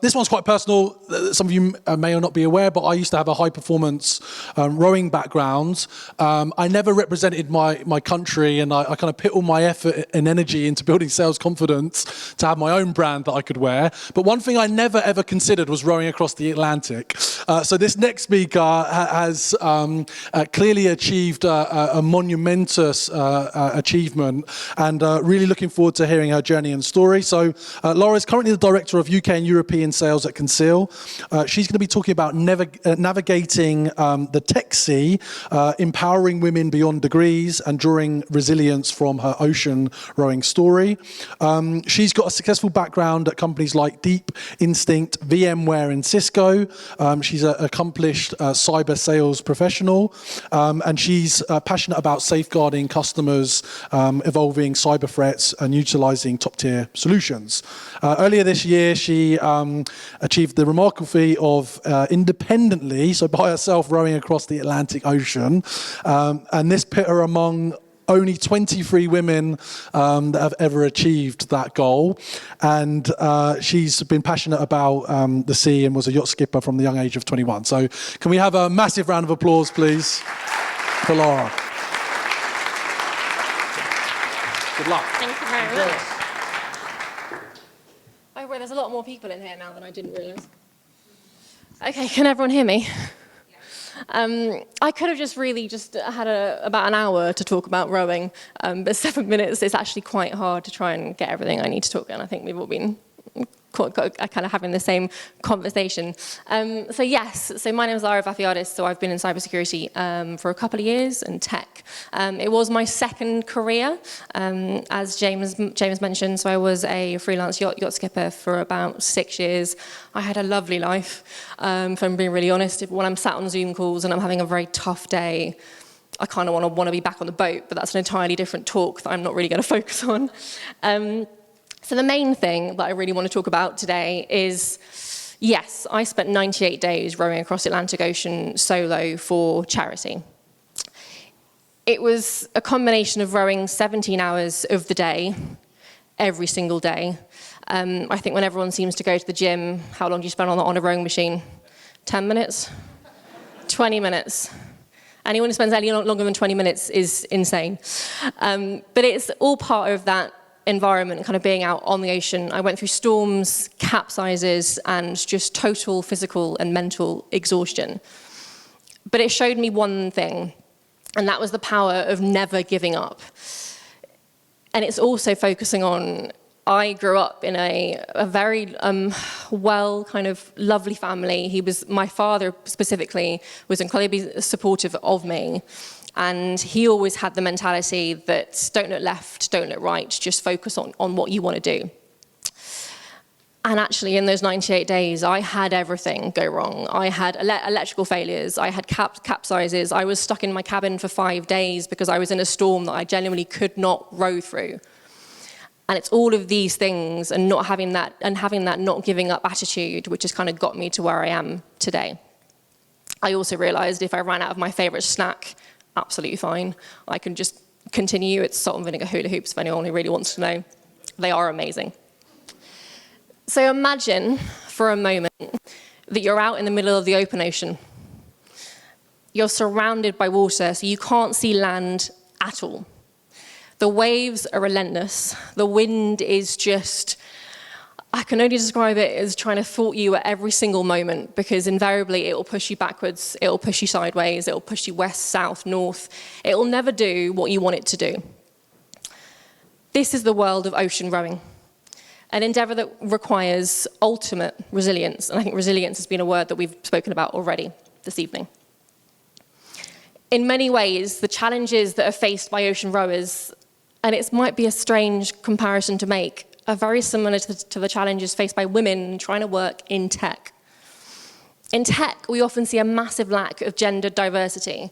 This one's quite personal. Some of you may or not be aware, but I used to have a high-performance rowing background. I never represented my country, and I kind of put all my effort and energy into building sales confidence to have my own brand that I could wear. But one thing I never, ever considered was rowing across the Atlantic. So this next speaker has clearly achieved a monumentous achievement, and really looking forward to hearing her journey and story. So Lara is currently the Director of UK and European Sales at Conceal. She's going to be talking about navigating the tech sea, empowering women beyond degrees, and drawing resilience from her ocean rowing story. She's got a successful background at companies like Deep Instinct, VMware, and Cisco. She's an accomplished cyber sales professional, and she's passionate about safeguarding customers, evolving cyber threats, and utilizing top-tier solutions. Earlier this year, she achieved the remarkable feat of independently, so by herself, rowing across the Atlantic Ocean. And this put her among only 23 women that have ever achieved that goal. And she's been passionate about the sea and was a yacht skipper from the young age of 21. So can we have a massive round of applause, please, for Lara? Good luck. Thank you very much. Oh, well, there's a lot more people in here now than I didn't realise. Okay, can everyone hear me? I could have just had about an hour to talk about rowing, but 7 minutes is actually quite hard to try and get everything I need to talk about. I think we've all been kind of having the same conversation. So my name is Lara Vafiadis, so I've been in cybersecurity for a couple of years and tech. It was my second career, as James mentioned, so I was a freelance yacht skipper for about 6 years. I had a lovely life, if I'm being really honest. When I'm sat on Zoom calls and I'm having a very tough day, I kind of want to be back on the boat, but that's an entirely different talk that I'm not really going to focus on. So the main thing that I really want to talk about today is, yes, I spent 98 days rowing across the Atlantic Ocean solo for charity. It was a combination of rowing 17 hours of the day, every single day. I think when everyone seems to go to the gym, how long do you spend on a rowing machine? 10 minutes? 20 minutes? Anyone who spends any longer than 20 minutes is insane. But it's all part of that environment, kind of being out on the ocean. I went through storms, capsizes, and just total physical and mental exhaustion. But it showed me one thing, and that was the power of never giving up. And it's also focusing on, I grew up in a very kind of lovely family. My father specifically was incredibly supportive of me. And he always had the mentality that don't look left, don't look right, just focus on what you want to do. And actually, in those 98 days, I had everything go wrong. I had electrical failures, I had capsizes, I was stuck in my cabin for 5 days because I was in a storm that I genuinely could not row through. And it's all of these things and having that not giving up attitude, which has kind of got me to where I am today. I also realized if I ran out of my favorite snack, absolutely fine. I can just continue. It's salt and vinegar hula hoops, if anyone who really wants to know. They are amazing. So imagine for a moment that you're out in the middle of the open ocean. You're surrounded by water, so you can't see land at all. The waves are relentless. The wind is just, I can only describe it as trying to thwart you at every single moment, because invariably it will push you backwards, it will push you sideways, it will push you west, south, north. It will never do what you want it to do. This is the world of ocean rowing, an endeavor that requires ultimate resilience, and I think resilience has been a word that we've spoken about already this evening. In many ways, the challenges that are faced by ocean rowers, and it might be a strange comparison to make, are very similar to the challenges faced by women trying to work in tech. In tech, we often see a massive lack of gender diversity.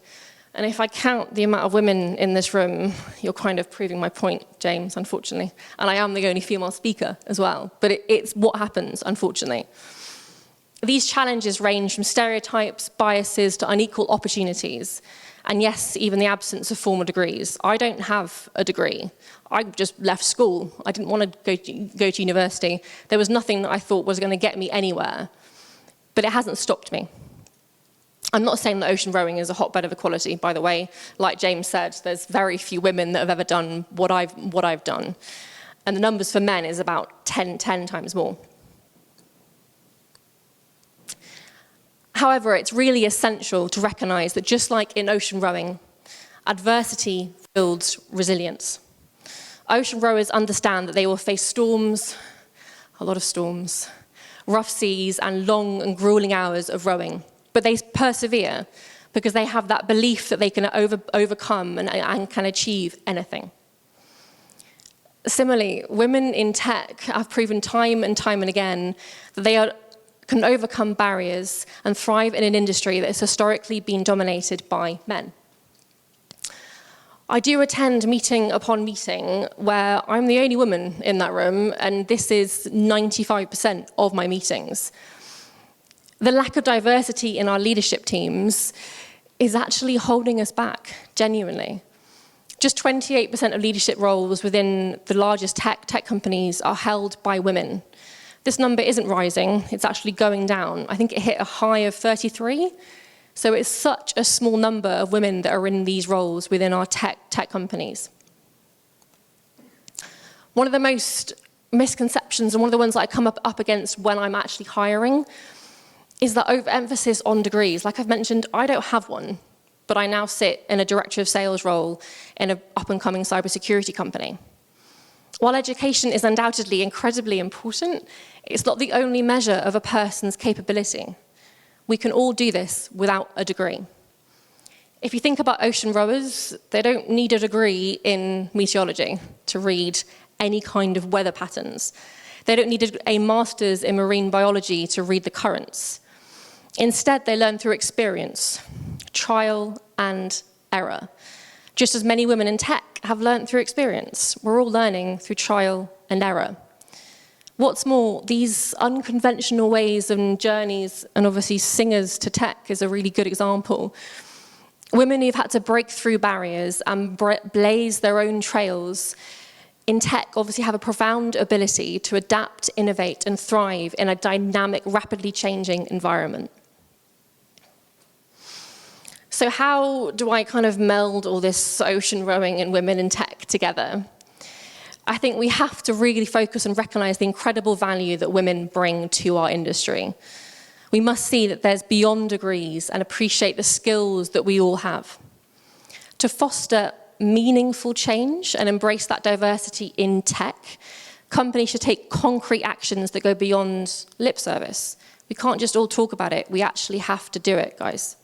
And if I count the amount of women in this room, you're kind of proving my point, James, unfortunately. And I am the only female speaker as well. But it's what happens, unfortunately. These challenges range from stereotypes, biases, to unequal opportunities. And yes, even the absence of formal degrees. I don't have a degree. I just left school. I didn't want to go to university. There was nothing that I thought was going to get me anywhere. But it hasn't stopped me. I'm not saying that ocean rowing is a hotbed of equality, by the way. Like James said, there's very few women that have ever done what I've done. And the numbers for men is about 10 times more. However, it's really essential to recognize that just like in ocean rowing, adversity builds resilience. Ocean rowers understand that they will face storms, a lot of storms, rough seas, and long and grueling hours of rowing. But they persevere because they have that belief that they can overcome and can achieve anything. Similarly, women in tech have proven time and again that they can overcome barriers and thrive in an industry that has historically been dominated by men. I do attend meeting upon meeting where I'm the only woman in that room, and this is 95% of my meetings. The lack of diversity in our leadership teams is actually holding us back, genuinely. Just 28% of leadership roles within the largest tech companies are held by women. This number isn't rising, it's actually going down. I think it hit a high of 33. So it's such a small number of women that are in these roles within our tech companies. One of the most misconceptions, and one of the ones that I come up against when I'm actually hiring, is that overemphasis on degrees. Like I've mentioned, I don't have one, but I now sit in a director of sales role in an up-and-coming cybersecurity company. While education is undoubtedly incredibly important, it's not the only measure of a person's capability. We can all do this without a degree. If you think about ocean rowers, they don't need a degree in meteorology to read any kind of weather patterns. They don't need a master's in marine biology to read the currents. Instead, they learn through experience, trial and error. Just as many women in tech have learned through experience. We're all learning through trial and error. What's more, these unconventional ways and journeys, and obviously singers to tech is a really good example. Women who've had to break through barriers and blaze their own trails in tech obviously have a profound ability to adapt, innovate, and thrive in a dynamic, rapidly changing environment. So how do I kind of meld all this ocean rowing and women in tech together? I think we have to really focus and recognize the incredible value that women bring to our industry. We must see that there's beyond degrees and appreciate the skills that we all have. To foster meaningful change and embrace that diversity in tech, companies should take concrete actions that go beyond lip service. We can't just all talk about it, we actually have to do it, guys.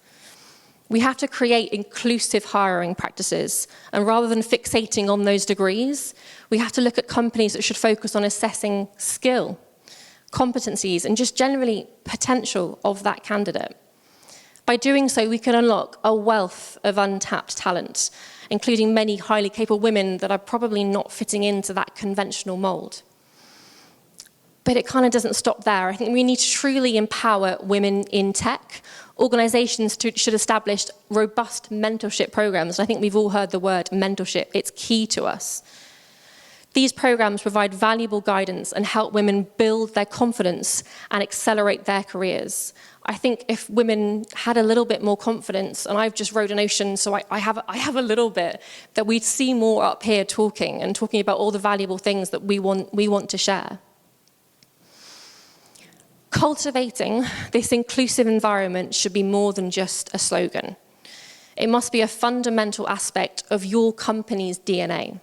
We have to create inclusive hiring practices, and rather than fixating on those degrees, we have to look at companies that should focus on assessing skill, competencies, and just generally potential of that candidate. By doing so, we can unlock a wealth of untapped talent, including many highly capable women that are probably not fitting into that conventional mold. But it kind of doesn't stop there. I think we need to truly empower women in tech. Organizations should establish robust mentorship programs. I think we've all heard the word mentorship. It's key to us. These programs provide valuable guidance and help women build their confidence and accelerate their careers. I think if women had a little bit more confidence, and I've just rowed an ocean, so I have a little bit, that we'd see more up here talking about all the valuable things that we want to share. Cultivating this inclusive environment should be more than just a slogan. It must be a fundamental aspect of your company's DNA.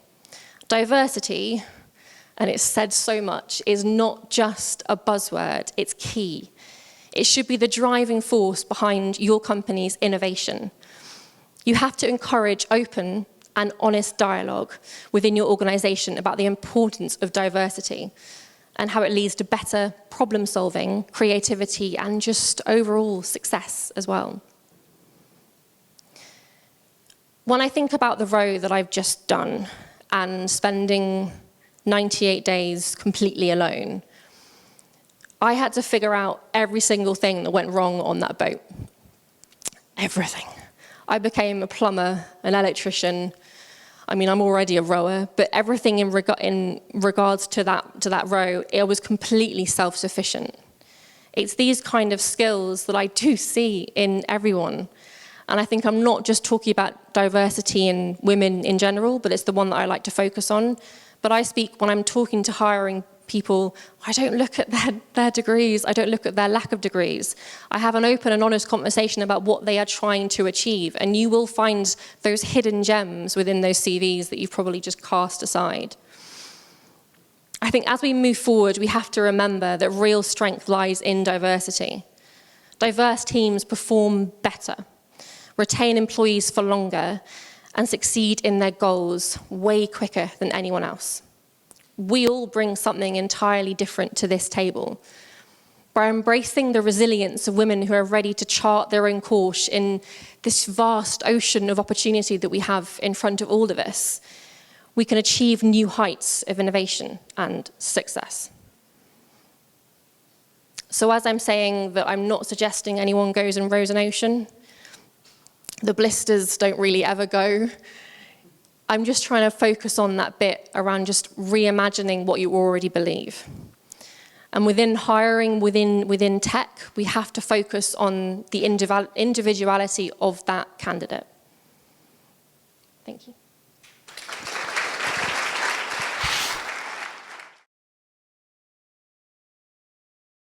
Diversity, and it's said so much, is not just a buzzword, it's key. It should be the driving force behind your company's innovation. You have to encourage open and honest dialogue within your organization about the importance of diversity and how it leads to better problem solving, creativity, and just overall success as well. When I think about the row that I've just done and spending 98 days completely alone, I had to figure out every single thing that went wrong on that boat. Everything. I became a plumber, an electrician. I mean, I'm already a rower, but everything in regards to that row, it was completely self-sufficient. It's these kind of skills that I do see in everyone. And I think I'm not just talking about diversity in women in general, but it's the one that I like to focus on. But I speak, when I'm talking to hiring people, I don't look at their degrees, I don't look at their lack of degrees. I have an open and honest conversation about what they are trying to achieve, and you will find those hidden gems within those CVs that you've probably just cast aside. I think as we move forward, we have to remember that real strength lies in diversity. Diverse teams perform better, retain employees for longer, and succeed in their goals way quicker than anyone else. We all bring something entirely different to this table. By embracing the resilience of women who are ready to chart their own course in this vast ocean of opportunity that we have in front of all of us, we can achieve new heights of innovation and success. So as I'm saying that I'm not suggesting anyone goes and rows an ocean, the blisters don't really ever go. I'm just trying to focus on that bit around just reimagining what you already believe. And within hiring, within tech, we have to focus on the individuality of that candidate. Thank you.